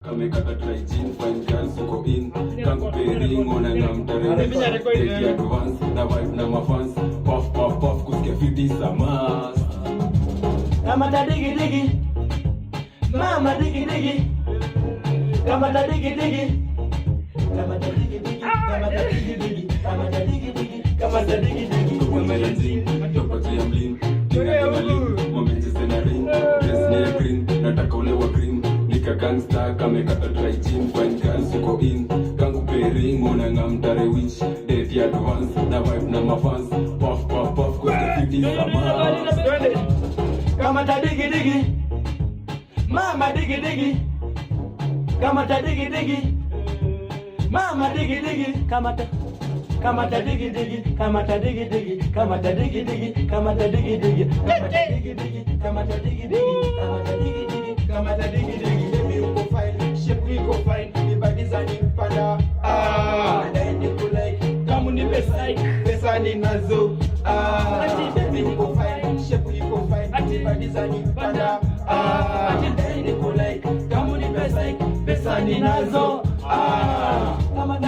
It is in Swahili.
kamekata try chin fine girls uko in kangu pering ona ngamtare take advance na vibe na mafans puff puff puff kusikia fiti samas kama tadigi digi mama digi digi kama tadigi digi kama tadigi digi kama tadigi digi kama tadigi digi kama tadigi digi kama yanzi topa ya mlin kinga lin moment sena ring dress near green nataka ule wa green nika gangster kamekata try chin fine girls uko in kangu pering ona ngamtare witch take advance na vibe na mafans puff puff puff kusikia fiti samas kama tadigi digi mama digi digi kama tadigi digi mama digi digi kama tadigi digi kama tadigi digi kama tadigi digi kama tadigi digi kama tadigi digi kama tadigi digi kama tadigi digi kama tadigi digi baby uko fine shape iko fine ni badiza ni mpanda dai ni kulike kama ni pesa ni nazo baby uko fine shape iko fine ni badiza ni mpanda dai ni kulike kama ni pesa ni nazo kama